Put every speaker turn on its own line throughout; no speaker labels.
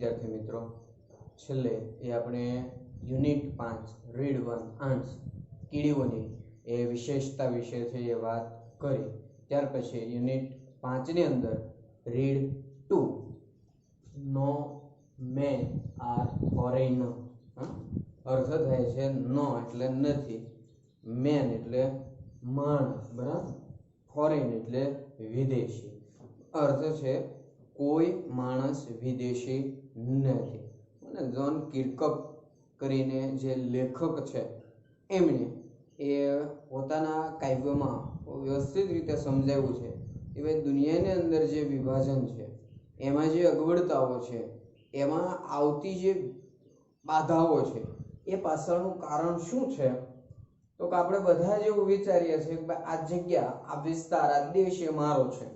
विद्यार्थी मित्रों छेल्ले ए आपणे युनिट 5 रीड 1 आंस कीड़ीओनी ए विशेषता विषय छे ए वात करी। त्यार पछी युनिट 5 ની અંદર read 2 no men are foreign अर्थ थाय छे नो एटले नथी, मेन एटले माणस बराबर, फॉरेन एटले विदेशी। अर्थ छे कोई माणस विदेशी नहीं। અને જોન કિર્કપ કરીને જે લેખક છે એમણે એ પોતાના કાવ્યમાં વ્યવસ્થિત રીતે સમજાવ્યું છે કે ભાઈ દુનિયાની અંદર જે વિભાજન છે એમાં જે અગવડતાઓ છે એમાં આવતી જે બાધાઓ છે એ પાછળનું કારણ શું છે તો કે આપણે બધા જ એવું વિચારીએ છીએ કે આ જગ્યા આ વિસ્તાર આ દેશ એ મારો છે,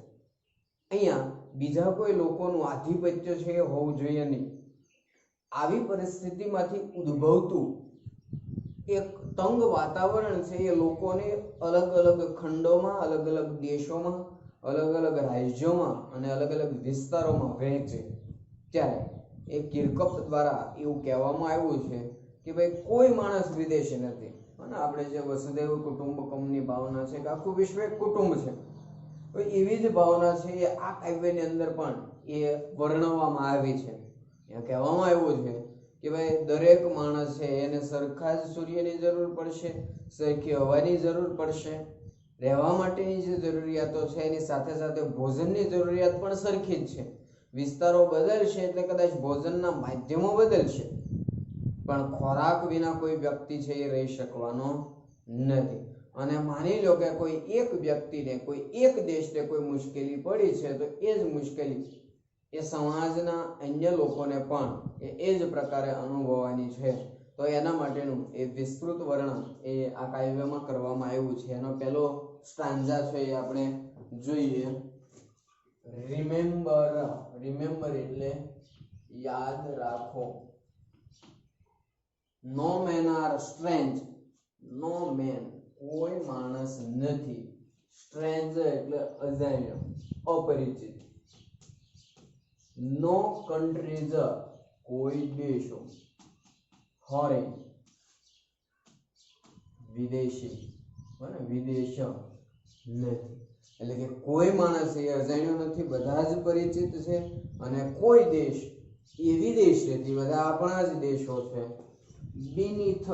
અહીંયા બીજા કોઈ લોકોનું આધિપત્ય છે એ હોવું જોઈએ નહીં। આવી પરિસ્થિતિમાંથી ઉદ્ભવતું એક તંગ વાતાવરણ છે એ લોકોને અલગ અલગ ખંડોમાં, અલગ અલગ દેશોમાં, અલગ અલગ રાજ્યોમાં અને અલગ અલગ વિસ્તારોમાં વહેંચે। ત્યારે એ કિર્કપ દ્વારા એવું કહેવામાં આવ્યું છે કે ભાઈ કોઈ માણસ વિદેશી નથી। અને આપણે જે વસુદેવ કુટુંબકમની ભાવના છે કે આખું વિશ્વ એક કુટુંબ છે, તો એવી જ ભાવના છે એ આ કાવ્યની અંદર પણ એ વર્ણવવામાં આવી છે। ત્યાં કહેવામાં આવ્યું છે કે ભાઈ દરેક માણસ છે એને સરખા જ સૂર્યની જરૂર પડશે, સરખી હવાની જરૂર પડશે, રહેવા માટેની જે જરૂરિયાતો છે એની સાથે સાથે ભોજનની જરૂરિયાત પણ સરખી જ છે। વિસ્તારો બદલશે એટલે કદાચ ભોજનના માધ્યમો બદલશે પણ ખોરાક વિના કોઈ વ્યક્તિ છે એ રહી શકવાનો નથી। અને માની લો કે કોઈ એક વ્યક્તિને, કોઈ એક દેશને કોઈ મુશ્કેલી પડી છે તો એ જ મુશ્કેલી એ સમાજના અન્ય લોકોને પણ એ જ પ્રકારે અનુભવવાની છે। તો એના માટેનું એ વિસ્તૃત વર્ણન એ આ કાવ્યમાં કરવામાં આવ્યું છે। એનો પહેલો સ્ટાન્ઝા છે એ આપણે જોઈએ। રિમેમ્બર, રિમેમ્બર એટલે યાદ રાખો। નો મેન આર સ્ટ્રેન્જ, નો મેન કોઈ માણસ નથી, સ્ટ્રેન્જર એટલે અજાણ્યો, અપરિચિત। નો કન્ટ્રીઝ કોઈ દેશો, ફોરેન વિદેશી, બરાબર, વિદેશ નથી એટલે કે કોઈ માણસ એ અજાણ્યો નથી, બધા જ પરિચિત છે। અને કોઈ દેશ એ વિદેશ નથી, બધા આપણા જ દેશો છે। beneath,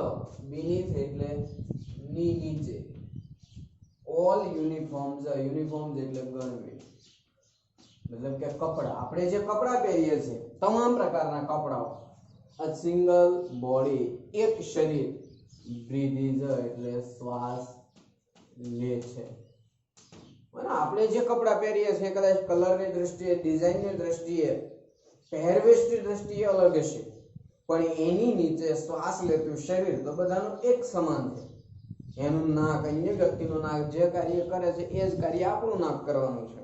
beneath એટલે નીચે। all uniforms, uniforms એટલે ગણવેશ, मतलब કે કપડા, આપણે જે કપડા પહેરીએ છીએ તમામ પ્રકારના કપડાઓ। a single body એક શરીર, breathes એટલે શ્વાસ લે છે। અને આપણે જે કપડા પહેરીએ છીએ કદાચ કલરની દ્રષ્ટિએ, ડિઝાઇનની દ્રષ્ટિએ, પહેરવેશની દ્રષ્ટિએ અલગ હશે પણ એની નીચે શ્વાસ લેતું શરીર તો બધાનું એક સમાન છે। એનું નાક, અન્ય વ્યક્તિનું નાક જે કાર્ય કરે છે એ જ કાર્ય આપણું નાક કરવાનું છે।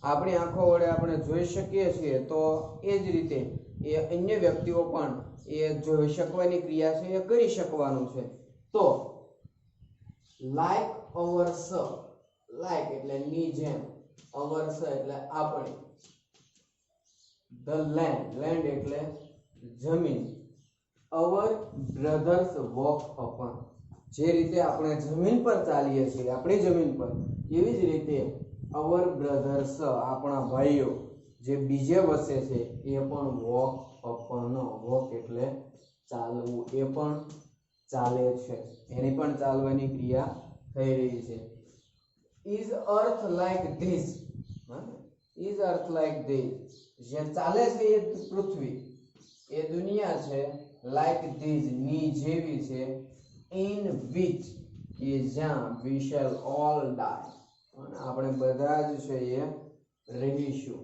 આપણી આંખો વડે આપણે જોઈ શકીએ છીએ તો એ જ રીતે એ અન્ય વ્યક્તિઓ પણ એ જોઈ શકવાની ક્રિયા છે એ કરી શકવાનું છે। તો લાઈક અવર્સ, લાઈક એટલે ની જેમ, અવર્સ એટલે આપણી, ધ લેન્ડ, લેન્ડ એટલે જમીન, અવર બ્રધર્સ વોક અપન, જે રીતે આપણે જમીન પર ચાલીએ છીએ આપણી જમીન પર એવી જ રીતે અવર બ્રધર્સ આપણા ભાઈઓ જે બીજે વસે છે એ પણ વોક અપન, વોક એટલે ચાલવું, એ પણ ચાલે છે, એની પણ ચાલવાની ક્રિયા થઈ રહી છે। Is earth like this, is earth like this, જે ચાલે છે એ પૃથ્વી, એ દુનિયા છે, લાઈક ધીસ ની જેવી છે, ઇન વિચ કે જ્યાં વી શેલ ઓલ ડાય આપણે બધા જ છે એ રહીશું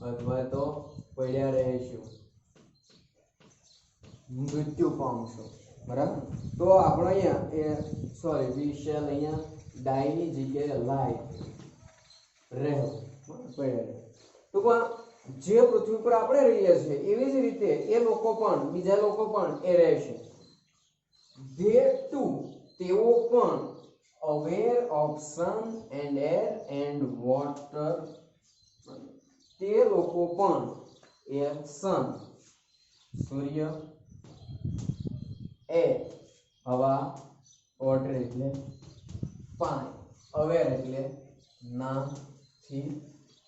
અથવા તો પડ્યા રહીશું, મૃત્યુ પામશું, બરાબર। તો આપણે અહીંયા એ સોરી વી શેલ અહીંયા ડાયની જગ્યાએ લાઈ રહેવું, પડ્યા રહે। ટૂંકમાં જે પૃથ્વી પર આપણે રહીએ છીએ એવી જ રીતે એ લોકો પણ, બીજા લોકો પણ એ રહેશે। they too તેઓ પણ aware of sun and air and water, તે લોકો પણ એ સન, સૂર્ય, એ હવા, વોટર એટલે પાણી, અવેર એટલે નામથી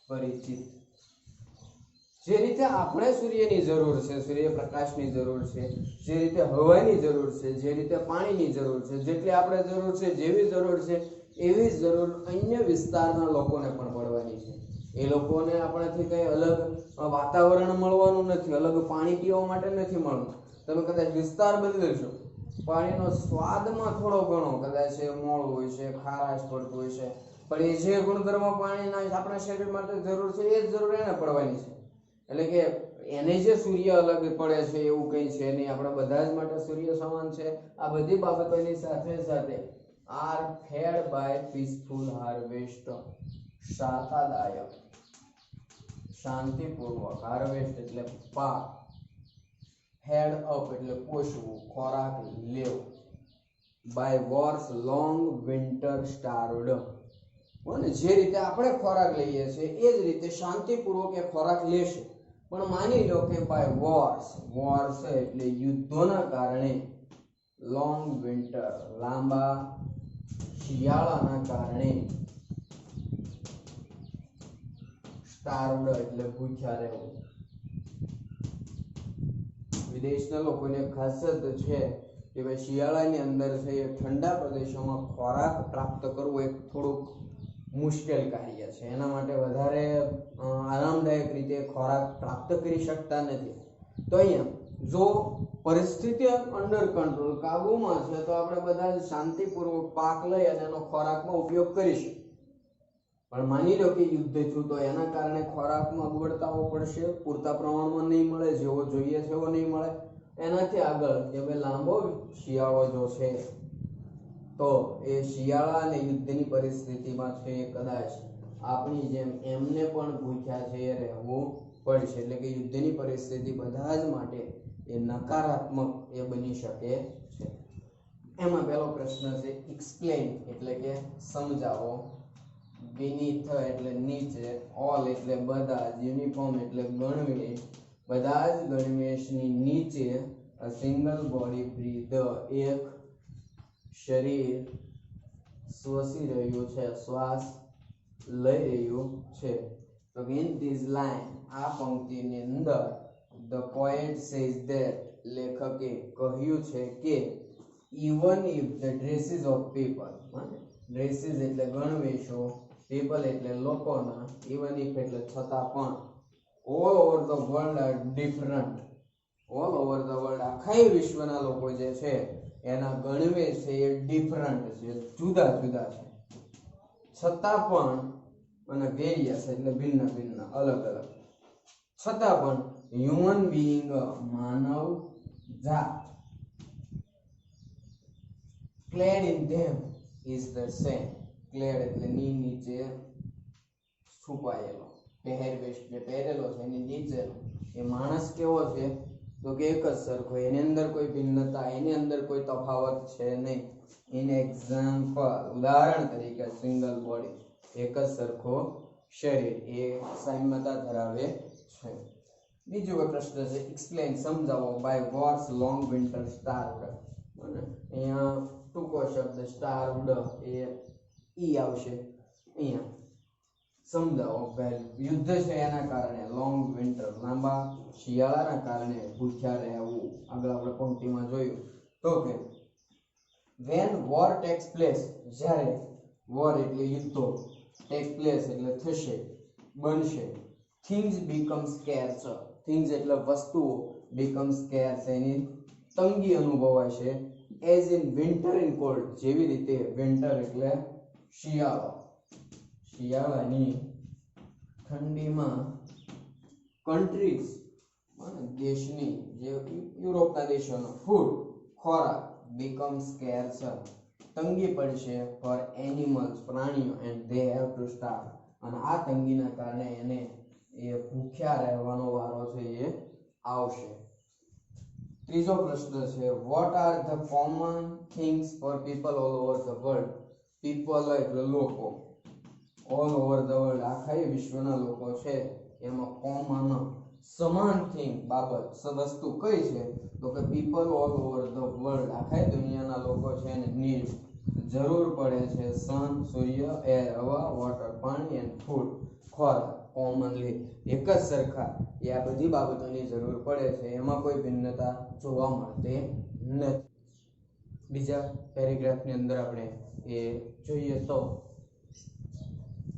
પરિચિત. જે રીતે આપણે સૂર્યની જરૂર છે, સૂર્યપ્રકાશની જરૂર છે, જે રીતે હવાની જરૂર છે, જે રીતે પાણીની જરૂર છે, જેટલી આપણે જરૂર છે, જેવી જરૂર છે એવી જ જરૂર અન્ય વિસ્તારના લોકોને પણ પડવાની છે. એ લોકોને આપણાથી કંઈ અલગ વાતાવરણ મળવાનું નથી, અલગ પાણી પીવા માટે નથી મળતું. તમે કદાચ વિસ્તાર બદલશો, પાણીનો સ્વાદમાં થોડો ઘણો કદાચ મોળું હોય છે, ખારાશ પડતું હોય છે, પણ એ જે ગુણધર્મ પાણીના આપણા શરીર માટે જરૂર છે એ જ જરૂર એને પડવાની છે. એટલે કે એને જે સૂર્ય અલગ પડે છે એવું કંઈ છે નહીં, આપણા બધા જ માટે સૂર્ય સમાન છે. આ બધી બાબતોની સાથે સાથે are fed by peaceful harvest, શાખાદાયક, શાંતિપૂર્વક, હાર્વેસ્ટ એટલે પાક, હેડ અપ એટલે પોષવું, ખોરાક લેવો, બાય વોર્સ લોંગ વિન્ટર સ્ટાર્વડ, અને જે રીતે આપણે ખોરાક લઈએ છીએ એ જ રીતે શાંતિપૂર્વક એ ખોરાક લેશે. પણ માની લો કે બાય વોર્સ, વોર્સ એટલે યુદ્ધોના કારણે, લોંગ વિન્ટર લાંબા શિયાળાના કારણે, સ્ટાર્વડ એટલે ભૂખ્યા રહેવું. વિદેશના લોકોને ખાસિયત છે કે ભાઈ શિયાળાની અંદર છે એ ઠંડા પ્રદેશોમાં ખોરાક પ્રાપ્ત કરવું એક થોડુંક મુશ્કેલ કાર્ય છે. એના માટે વધારે આરામદાયક રીતે ખોરાક પ્રાપ્ત કરી શકતા નથી. તો અહીંયા જો પરિસ્થિતિ અંડર કંટ્રોલ, કાબુમાં છે, તો આપણે બધા જ શાંતિપૂર્વક પાક લઈ અને એનો ખોરાકમાં ઉપયોગ કરીશું. પણ માની લો કે યુદ્ધ થયું તો એના કારણે ખોરાકમાં અગવડતાઓ પડશે, પૂરતા પ્રમાણમાં નહીં મળે, જેવો જોઈએ છે એવો નહીં મળે. એનાથી આગળ કે ભાઈ લાંબો શિયાળો જો છે તો એ શિયાળા અને યુદ્ધની પરિસ્થિતિમાં છે કદાચ આપણી જેમ એમને પણ ભૂખ્યા છે એ રહેવું પડશે. એટલે કે યુદ્ધની પરિસ્થિતિ બધા જ માટે એ નકારાત્મક એ બની શકે છે. એમાં પહેલો પ્રશ્ન છે એક્સપ્લેન એટલે કે સમજાવો, beneath એટલે નીચે, ઓલ એટલે બધા, યુનિફોર્મ એટલે ગણવેશ, બધા જ ગણવેશની નીચે, a single body breathe એક શરીર શ્વસી રહ્યું છે, શ્વાસ લઈ રહ્યું છે. તો in this line આ પંક્તિની અંદર the poet says that લેખકે કહ્યું છે કે even if the dresses of people, dresses એટલે ગણવેશો, people એટલે લોકોના, even if એટલે છતાં પણ, all over the world are different, all over the world આખા વિશ્વના લોકો જે છે એના ગણવેશ છે એ ડિફરન્ટ છે, જુદા જુદા છે, છતાં પણ, અને વેરિયસ એટલે ભિન્ન ભિન્ન, અલગ અલગ, છતાં પણ હ્યુમન બીઈંગ માનવ જાત clad in them is the same. clad એટલે ની નીચે છુપાયેલો, પહેરવેશ જે પહેરેલો છે એની નીચેનો એ માણસ કેવો છે તો કે એક જ સરખો, એની અંદર કોઈ ભિન્નતા, એની અંદર કોઈ તફાવત છે નહીં. ઇન એક્ઝામ્પલ ઉદાહરણ તરીકે સિંગલ બોડી એક જ સરખો શરીર એ સામ્યતા ધરાવે છે. બીજો પ્રશ્ન છે એક્સપ્લેન સમજાવો, બાય વોર્સ લોંગ વિન્ટર સ્ટાર્વડ, અહીંયા ટૂંકો શબ્દ સ્ટાર્વડ એ ઈ આવશે. અહીંયા સમજાવો, યુદ્ધ છે એના કારણે, લોંગ વિન્ટર લાંબા શિયાળાના કારણે ભૂખ્યા રહેવું. આગળ આપણે પંક્તિમાં જોયું તો કે when war takes place, જ્યારે war એટલે યુદ્ધો, take place એટલે થશે, બનશે, things become scarce, things એટલે વસ્તુઓ, become scarce એની તંગી અનુભવાય છે, as in winter in cold, જેવી રીતે winter એટલે શિયાળો, શિયાળાની ઠંડીમાં કન્ટ્રીઝ દેશની જે યુરોપના દેશોનો ફૂડ ખોરાક બીકમ સ્કેર્સ તંગી પડશે, ફોર એનિમલ્સ પ્રાણીઓ, એન્ડ ધે હેવ ટુ સ્ટાર્વ, અને આ તંગીના કારણે એને એ ભૂખ્યા રહેવાનો વારો છે એ આવશે. ત્રીજો પ્રશ્ન છે what are the common things for people all over the world, people એટલે લોકો, ઓલ ઓવર ધ વર્લ્ડ આખા વિશ્વના લોકો છે એમાં કોમન સમાન થિંગ બાબત વસ્તુ કઈ છે તો કે people all over the world આખા દુનિયાના લોકો છે એને નીડ જરૂર પડે છે સન સૂર્ય એર હવા વોટર પાણી એન્ડ ફૂડ ખોરાક કોમનલી એક જ સરખા એ આ બધી બાબતોની જરૂર પડે છે એમાં કોઈ ભિન્નતા જોવા મળતી નથી બીજા પેરેગ્રાફની અંદર આપણે એ જોઈએ તો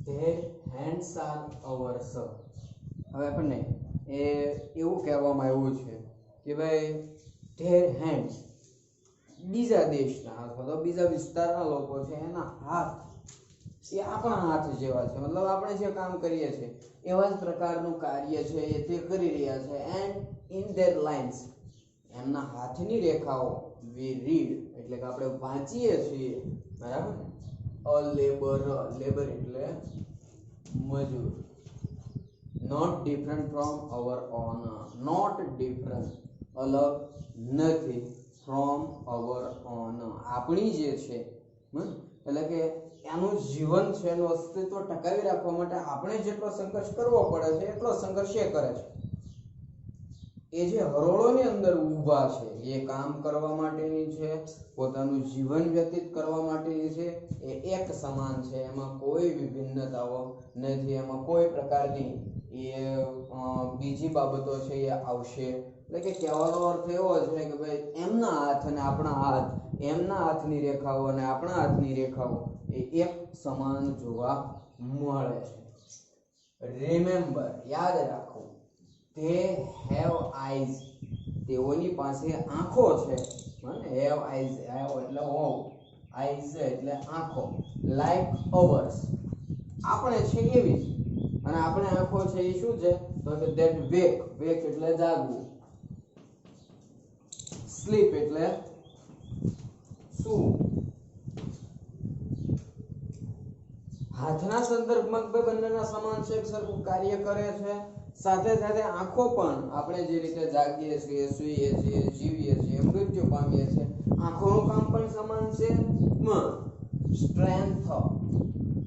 ધેર હેન્ડ્સ આર અવર્સ હવે આપણને એ એવું કહેવામાં આવ્યું છે કે ભાઈ ધેર હેન્ડ્સ બીજા દેશના અથવા તો બીજા વિસ્તારના લોકો છે એના હાથ એ આપણા હાથ જેવા છે મતલબ આપણે જે કામ કરીએ છીએ એવા જ પ્રકારનું કાર્ય છે એ તે કરી રહ્યા છે એન્ડ ઇન ધેર લાઇન્સ એમના હાથની રેખાઓ વી રીડ એટલે કે આપણે વાંચીએ છીએ બરાબર અ લેબર એટલે મજૂર not different from our own not different અલગ નથી ફ્રોમ અવર ઓન આપણી જે છે એટલે કે એનું જીવન છે એનું અસ્તિત્વ ટકાવી રાખવા માટે આપણે જેટલો સંઘર્ષ કરવો પડે છે એટલો સંઘર્ષ એ કરે છે એ જે હરોળોની અંદર ઊભા છે એ કામ કરવા માટેની છે પોતાનું જીવન વ્યતીત કરવા માટેની છે એ એક સમાન છે એમાં કોઈ વિભિન્નતાઓ નથી એમાં કોઈ પ્રકારની એ બીજી બાબતો છે એ આવશે એટલે કે કહેવાનો અર્થ એવો છે કે ભાઈ એમના હાથ અને આપણા હાથ એમના હાથની રેખાઓ અને આપણા હાથની રેખાઓ એ એક સમાન જોવા મળે છે રિમેમ્બર યાદ રાખો they have eyes તેઓની પાસે આંખો છે have eyes have એટલે હોવ eyes એટલે આંખો like ours આપણે છે એવી અને આપણે આંખો છે એ શું છે તો કે that wake એટલે જાગવું sleep એટલે શું હાથના સંદર્ભમાં બંનેના સમાન છે સરખું કાર્ય કરે છે સાથે સાથે આંખો પણ આપણે જે રીતે જાગીએ છીએ સૂઈએ છીએ જીવીએ છીએ મૃત્યુ પામીએ છીએ આંખોનું કામ પણ સમાન છે સ્ટ્રેન્થ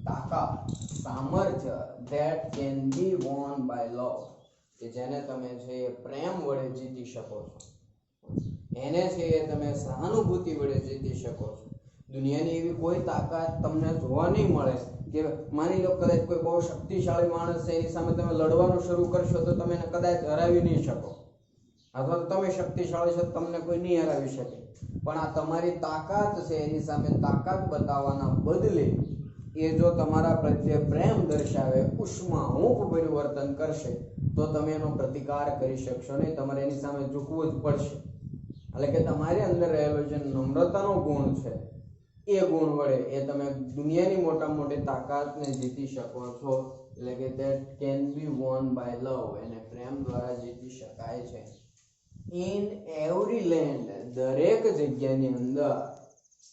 તાકાત સામર્થ્ય that can be won by love કે જેને તમે છે પ્રેમ વડે જીતી શકો છો એને છે તમે સહાનુભૂતિ વડે જીતી શકો છો દુનિયાની એવી કોઈ તાકાત તમને જોવા નહીં મળે કે માની લો કદાચ કોઈ બહુ શક્તિશાળી માણસ છે એની સામે તમે લડવાનું શરૂ કરશો તો તમે એને કદાચ હરાવી નહીં શકો અથવા તો તમે શક્તિશાળી છો તમને કોઈ નહીં હરાવી શકે પણ આ તમારી તાકાત છે એની સામે તાકાત બતાવવાના બદલે એ જો તમારા પ્રત્યે પ્રેમ દર્શાવે ઉષ્મા ઊંઘ પરિવર્તન કરશે તો તમે એનો પ્રતિકાર કરી શકશો નહીં તમારે એની સામે ઝૂકવું જ પડશે એટલે કે તમારી અંદર રહેલો જે નમ્રતાનો ગુણ છે એ ગુણ વડે એ તમે દુનિયાની મોટા મોટી તાકાતને જીતી શકો છો એટલે કે that can be won by love એને પ્રેમ દ્વારા જીતી શકાય છે in every land દરેક જગ્યાની અંદર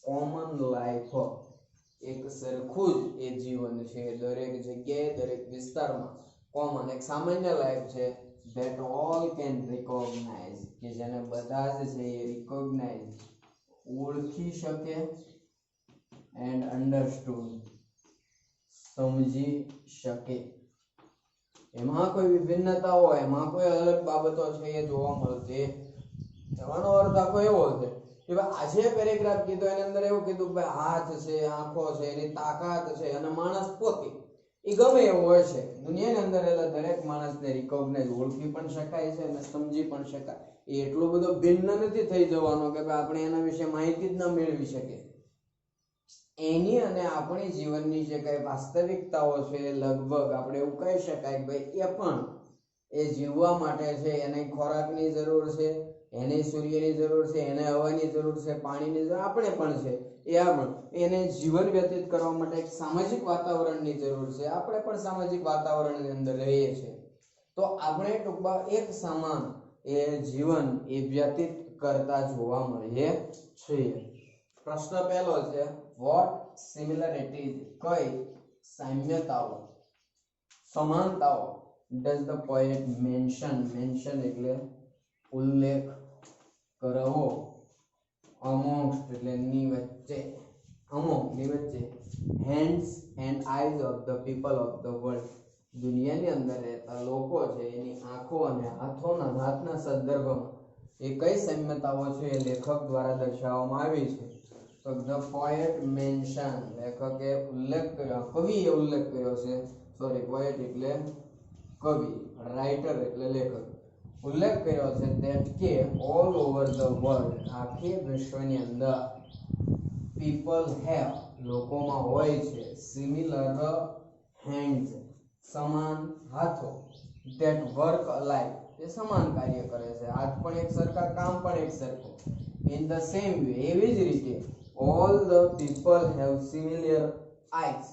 common life એક સરખું જ એ જીવન છે દરેક જગ્યાએ દરેક વિસ્તારમાં કોમન એક સામાન્ય લાઈફ છે that all can recognize કે જેને બધા જ છે એ recognize ઓળખી શકે and understood સમજી શકે એમાં કોઈ વિભિન્નતા હોય એમાં કોઈ અલગ બાબતો છે એ જોવા મળતી એવાનો અર્થ આખો એવો છે કે આજે પેરેગ્રાફ કીધો એની અંદર એવું કીધું કે હાથ છે આંખો છે એની તાકાત છે અને માણસ પોતે એ ગમે એવું હોય છે દુનિયાની અંદર રહેલા દરેક માણસને રિકોગ્નાઇઝ ઓળખી પણ શકાય છે અને સમજી પણ શકાય એ એટલો બધો ભિન્ન નથી થઈ જવાનો કે આપણે એના વિશે માહિતી જ ન મેળવી શકીએ એની અને આપણી જીવનની જે કઈ વાસ્તવિકતાઓ છે લગભગ આપણે એવું કહી શકાય કે ભાઈ એ પણ એ જીવવા માટે છે એને ખોરાકની જરૂર છે એને સૂર્યની જરૂર છે એને હવાની જરૂર છે પાણીની જરૂર આપણે પણ છે એ આપણે એને જીવન વ્યતીત કરવા માટે એક સામાજિક વાતાવરણની જરૂર છે આપણે પણ સામાજિક વાતાવરણની અંદર રહીએ છીએ તો આપણે ટૂંકમાં એક સમાન એ જીવન એ વ્યતીત કરતા જોવા મળીએ છીએ પ્રશ્ન પહેલો છે what similarities કઈ સામ્યતાઓ સમાનતાઓ does the poet mention એટલે ઉલ્લેખ કરવો amongst એટલે ની વચ્ચે among ની વચ્ચે hands and eyes of the people of the world દુનિયાની અંદર રહેતા લોકો છે એની આંખો અને હાથના સંદર્ભમાં એ કઈ સામ્યતાઓ છે એ લેખક દ્વારા દર્શાવવામાં આવી છે. તો ધ પોએટ મેન્શન, લેખકે ઉલ્લેખ કર્યો, કવિએ ઉલ્લેખ કર્યો છે, સોરી પોએટ એટલે કવિ, રાઇટર એટલે લેખક, ઉલ્લેખ કર્યો છે that કે ઓલ ઓવર ધ વર્લ્ડ, આખી વિશ્વની અંદર people have, લોકોમાં હોય છે સિમિલર હેન્ડ્સ, સમાન હાથો, that work alike, એ સમાન કાર્ય કરે છે, હાથ પણ એક સરખા, કામ પણ એક સરખું. in the same way, એવી જ રીતે all the people have similar eyes,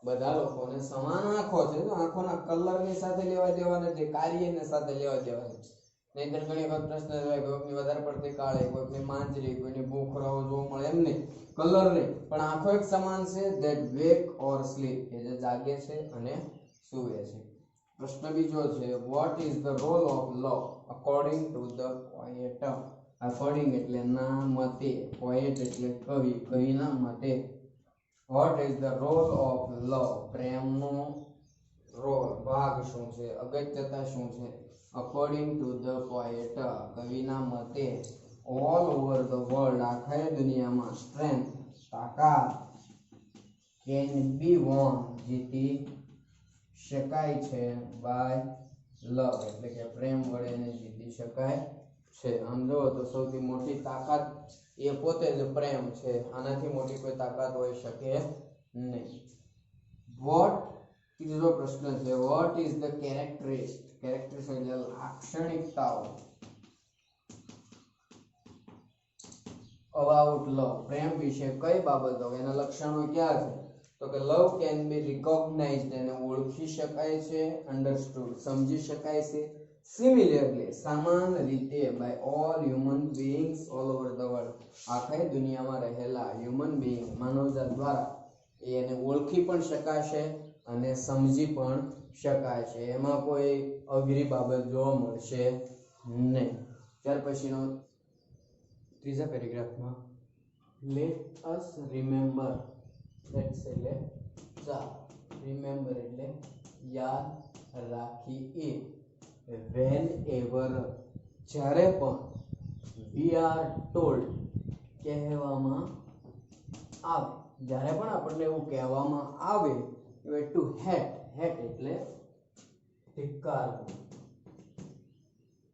બધા લોકોને સમાન આંખો છે. તો આંખોના કલરની સાથે લેવા દેવા નથી, કાર્યને સાથે લેવા દેવા નથી. નહીંતર ઘણી વખત પ્રશ્ન થાય કોઈકની વધારે પડતી કાળી, કોઈકની માંજરી, કોઈની ભૂખરાઓ જોવા મળે, એમ નહીં, કલર નહીં, પણ આંખો એક સમાન છે. that wake or sleep, કે જે જાગે છે અને સૂવે છે. પ્રશ્ન બીજો છે what is the role of love according to the poet. according એટલે ના મતે, poet એટલે કવિ, કવિના મતે what is the role of love, પ્રેમનો રોલ, ભાગ શું છે, અગત્યતા શું છે. according to the poet, કવિના મતે all over the world, આખા દુનિયામાં strength, તાકાત, can be won, જીતી શકાય છે, by love એટલે કે પ્રેમ વડે એને જીતી શકાય છે. આમ જો તો સૌથી મોટી તાકાત એ પોતે જ પ્રેમ છે, આનાથી મોટી કોઈ તાકાત હોઈ શકે નહીં. વોટ, ત્રીજો પ્રશ્ન છે વોટ ઇઝ ધ કેરેક્ટરિસ્ટિક, એટલે લાક્ષણિકતાઓ અબાઉટ લવ, પ્રેમ વિશે કઈ બાબતો, એના લક્ષણો ક્યાં છે. તો કે લવ કેન બી રિકોગ્નાઇઝડ, એને ઓળખી શકાય છે, અન્ડરસ્ટુડ સમજી શકાય છે, સિમિલરલી સમાન રીતે, by all human beings all over the world, આખી દુનિયામાં રહેલા હ્યુમન બીઇંગ, માનવજાત દ્વારા એને ઓળખી પણ શકાશે અને સમજી પણ શકાય છે. એમાં કોઈ અઘરી બાબત જોવા મળશે નહીં. ત્યાર પછીનો ત્રીજા પેરેગ્રાફમાં લેટ અસ રિમેમ્બર, લેટ્સ એટલે ચાલો, રિમેમ્બર એટલે યાદ રાખીએ, વેન એવર જ્યારે પણ, વી આર ટોલ્ડ કહેવામાં આવે, જ્યારે પણ આપણને એવું કહેવામાં આવે ટુ હેટ, હેટ એટલે ધિક્કાર,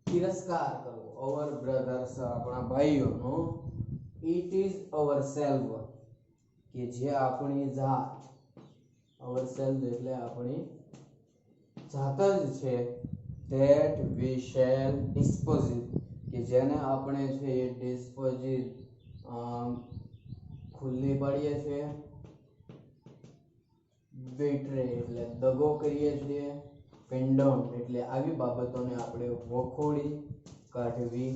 તિરસ્કાર કરવો, અવર બ્રધર્સ આપણા ભાઈઓનો, ઇટ ઇઝ અવર સેલ્ફ કે જે આપણી જાત, અવર સેલ્ફ એટલે આપણી જાત જ છે, that we shall dispose it કે જેને આપણે છે એ ડિસ્પોઝ ખુલ્લી પાડીએ છીએ, બેટરે એટલે દગો કરીએ છીએ, પેન્ડન એટલે આવી બાબતોને આપણે વખોડી કાઢવી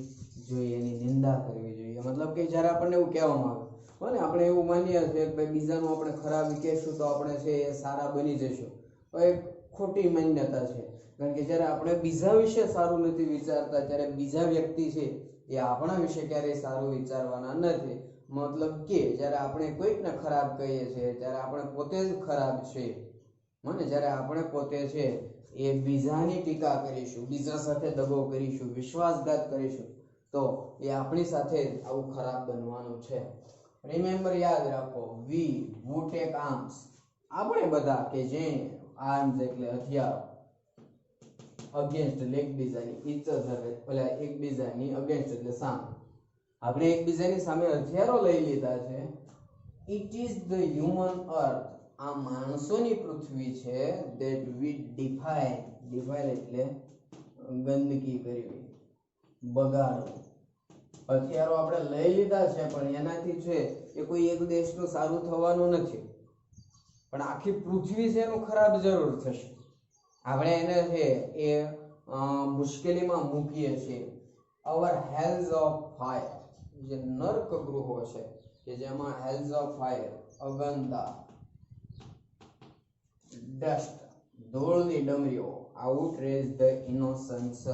જોઈએ, એની નિંદા કરવી જોઈએ. મતલબ કે જ્યારે આપણને એવું કહેવામાં આવે, આપણે એવું માનીએ છીએ કે ભાઈ બીજાનું આપણે ખરાબ કહેશું તો આપણે છે એ સારા બની જશું, તો એક ખોટી માન્યતા છે. કારણ કે જ્યારે આપણે બીજા વિશે સારું નથી વિચારતા, ત્યારે બીજા વ્યક્તિ છે એ આપણા વિશે ક્યારેય સારું વિચારવાના નથી. મતલબ કે જ્યારે આપણે કોઈકને ખરાબ કહીએ છીએ ત્યારે આપણે પોતે જ ખરાબ છે. જ્યારે આપણે પોતે છે એ બીજાની ટીકા કરીશું, બીજા સાથે દગો કરીશું, વિશ્વાસઘાત કરીશું, તો એ આપણી સાથે આવું ખરાબ બનવાનું છે. રિમેમ્બર યાદ રાખો, વી વુ ટેક આર્મ્સ, આપણે બધા કે જે આર્મ્સ એટલે હથિયારો, અગેન્સ્ટ એટલે એકબીજાની, ઈચ અધર એટલે એકબીજાની અગેન્સ્ટ એટલે સામે, આપણે એકબીજાની સામે હથિયારો લઈ લીધા છે. ઇટ ઇઝ ધ હ્યુમન અર્થ, આ માણસોની પૃથ્વી છે, ધેટ વી ડિફાઇન, ડિફાઇન એટલે ગંદકી કરવી, બગાડવું. હથિયારો આપણે લઈ લીધા છે પણ એનાથી છે એ કોઈ એક દેશનું સારું થવાનું નથી, પણ આખી પૃથ્વી છે એનું ખરાબ જરૂર થશે. આપણે એને છે એ મુશ્કેલીમાં મૂકીએ છીએ. અવર હેલ્સ ઓફ ફાયર, જે નર્ક ગૃહો છે કે જેમાં હેલ્સ ઓફ ફાયર, અગનતા, ડસ્ટ, ધૂળની ડમરીઓ, આઉટરેજ ધ ઇનોસન્સ,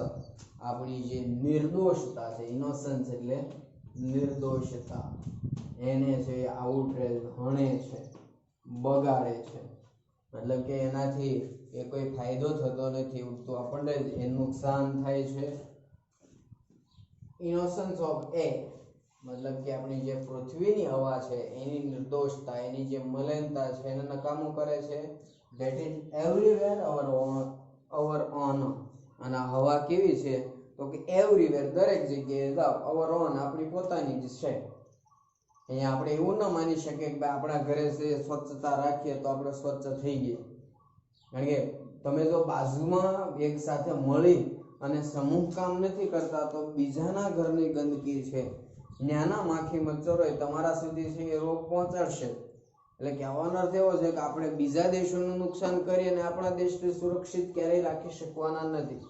આપણી જે નિર્દોષતા છે, ઇનોસન્સ એટલે નિર્દોષતા, એને છે આઉટરેજ હણે છે, બગાડે છે. મતલબ કે એનાથી એ કોઈ ફાયદો થતો નથી, તો આપણને એ નુકસાન થાય છે. ઇનોસન્સ ઓફ એ મતલબ કે આપણી જે પૃથ્વીની હવા છે એની નિર્દોષતા, એની જે મલિનતા છે એને નકામું કરે છે. That is everywhere hour on. અને હવા કેવી છે તો કે એવરીવેર, દરેક જગ્યાએ જાઓ, અવર ઓન આપણી પોતાની જ છે. અહીંયા આપણે એવું ન માની શકીએ કે આપણા ઘરે છે સ્વચ્છતા રાખીએ તો આપણે સ્વચ્છ થઈ ગઈએ. કારણ કે તમે જો બાજુમાં એક સાથે મળી અને સમૂહ કામ નથી કરતા તો બીજાના ઘરની ગંદકી છે, નાના માખી મચ્છરો તમારા સુધી છે એ રોગ પહોંચાડશે. એટલે કહેવાનો અર્થ એવો છે કે આપણે બીજા દેશોનું નુકસાન કરી અને આપણા દેશને સુરક્ષિત ક્યારેય રાખી શકવાના નથી.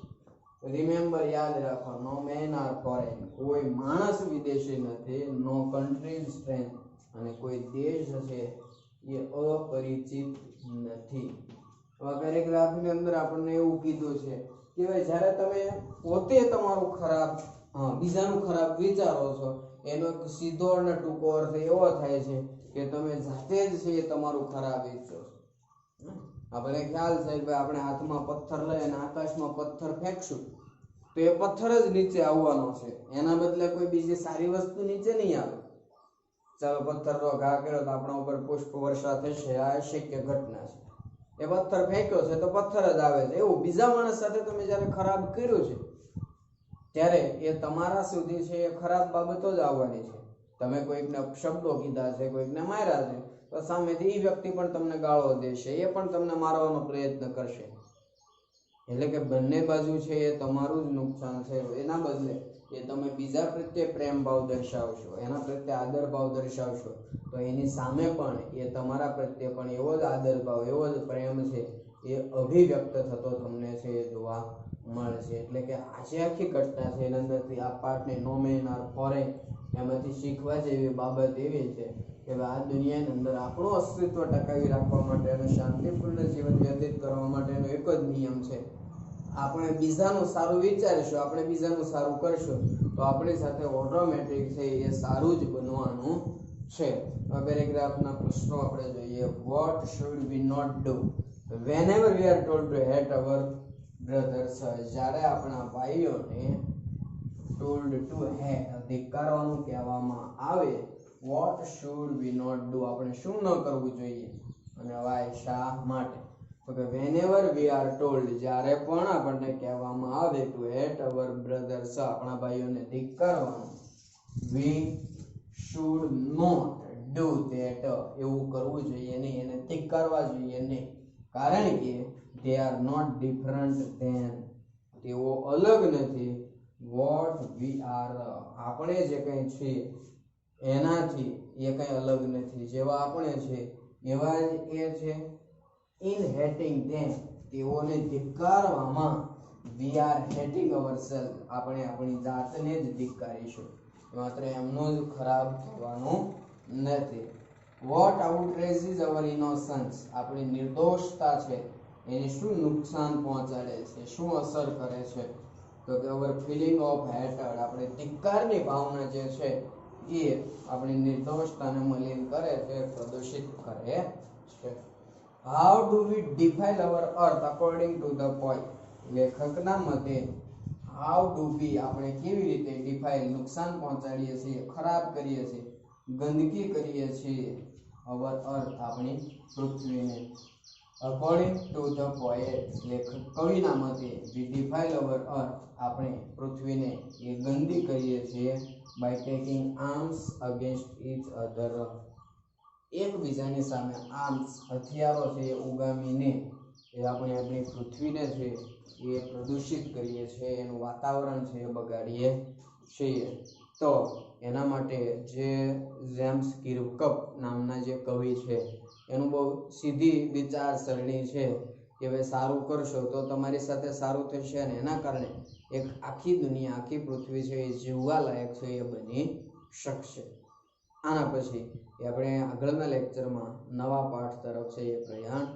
રિમેમ્બર, યાદ રાખો, નો મેન આર ફોરેન. કોઈ માણસ વિદેશી નથી. નો કન્ટ્રી ઇઝ સ્ટ્રેન્જ. અને કોઈ દેશ છે એ અપરિચિત નથી. પેરેગ્રાફની અંદર આપણને એવું કીધું છે કે ભાઈ જ્યારે તમે પોતે તમારું ખરાબ, બીજાનું ખરાબ વિચારો છો, એનો એક સીધો અને ટૂંકો અર્થ એવો થાય છે કે તમે જાતે જ છે એ તમારું ખરાબ ઈચ્છો છો. આપણે ખ્યાલ છે કે આપણે હાથમાં પથ્થર લઈ અને આકાશમાં પથ્થર ફેંકશું તો એ પથ્થર જ નીચે આવવાનો છે, એના બદલે કોઈ બીજી સારી વસ્તુ નીચે નહીં આવે. ચાલો પથ્થરનો ઘા કર્યો તો આપણા ઉપર પુષ્પ વર્ષા થશે, આ શક્ય ઘટના છે. એ પથ્થર ફેંક્યો છે તો પથ્થર જ આવે છે. એવું બીજા માણસ સાથે તમે જ્યારે ખરાબ કર્યું છે ત્યારે એ તમારા સુધી છે એ ખરાબ બાબતો જ આવવાની છે. તમે કોઈકને શબ્દો કીધા છે, કોઈકને માર્યા છે, તો સામેથી એ વ્યક્તિ પણ તમને ગાળો દેશે, એ પણ તમને મારવાનો પ્રયત્ન કરશે. એટલે કે બંને બાજુ છે એ તમારું જ નુકસાન છે. એના બદલે એ તમે બીજા પ્રત્યે પ્રેમ ભાવ દર્શાવશો, એના પ્રત્યે આદર ભાવ દર્શાવશો, તો એની સામે પણ એ તમારા પ્રત્યે પણ એવો જ આદર ભાવ, એવો જ પ્રેમ છે એ અભિવ્યક્ત થતો તમને છે એ જોવા મળશે. એટલે કે આજે આખી ઘટના છે એના અંદરથી આ પાર્ટને નો મેન આર ફોરેન એમાંથી શીખવા જેવી બાબત એવી છે કે આ દુનિયાની અંદર આપણું અસ્તિત્વ ટકાવી રાખવા માટે અને શાંતિપૂર્ણ જીવન વ્યતીત કરવા માટેનો એક જ નિયમ છે. આપણે બીજાનું સારું વિચારીશું, આપણે બીજાનું સારું કરશું તો આપણી સાથે ઓટોમેટિક છે એ સારું જ બનવાનું છે. પેરેગ્રાફના પ્રશ્નો આપણે જોઈએ. What should we not do whenever we are told to hate our brothers? જ્યારે આપણા ભાઈઓને told to hate, ધિક્કારવાનું કહેવામાં આવે, what should we not do, આપણે શું ન કરવું જોઈએ અને why, શા માટે? તો કે whenever we are told, જ્યારે પણ આપણને કહેવામાં આવે to hate our brothers, આપણા ભાઈઓને ધિક્કારવાનું, we should not do that, એવું કરવું જોઈએ નહીં, એને ધિક્કારવા જોઈએ નહીં. કારણ કે they are not different than, તેઓ અલગ નથી, what we are, આપણે જે કંઈ છીએ એનાથી એ કંઈ અલગ નથી. જેવા આપણે છે એવા જ એ છે. in hating them, તેઓને ધિક્કારવામાં, we are hating ourselves, આપણે આપણી જાતને જ ધિક્કારીશું. માત્ર એમનું જ ખરાબ કહેવાનું નથી. what outrages our innocence, આપણી નિર્દોષતા છે એને શું નુકસાન પહોંચાડે છે, શું અસર કરે છે? તો કે our feeling of hatred, આપણે ધિક્કારની ભાવના જે છે એ આપણી નિર્દોષતાને મલિન કરે છે, પ્રદૂષિત કરે છે. how do we defile our earth according to the poet? લેખકના મતે how do we, આપણે કેવી રીતે defile, નુકસાન પહોંચાડીએ છીએ, ખરાબ કરીએ છીએ, ગંદકી કરીએ છીએ our earth, આપણી પૃથ્વીને. according to the poet, લેખક કવિના મતે we defile our earth, આપણે પૃથ્વીને એ ગંદી કરીએ છીએ by taking arms against each other, એકબીજાની સામે આર્મ્સ, હથિયારો છે એ ઉગામીને એ આપણે આપણી પૃથ્વીને છે એ પ્રદૂષિત કરીએ છીએ, એનું વાતાવરણ છે એ બગાડીએ છીએ. તો એના માટે જે જેમ્સ કિર્કપ નામના જે કવિ છે એનું બહુ સીધી વિચારસરણી છે કે ભાઈ સારું કરશો તો તમારી સાથે સારું થશે અને એના કારણે એક આખી દુનિયા, આખી પૃથ્વી છે એ જીવવા લાયક છે એ બની શકશે. આના પછી એ આપણે આગળના લેક્ચરમાં નવા પાઠ તરફ છે એ પ્રયાણ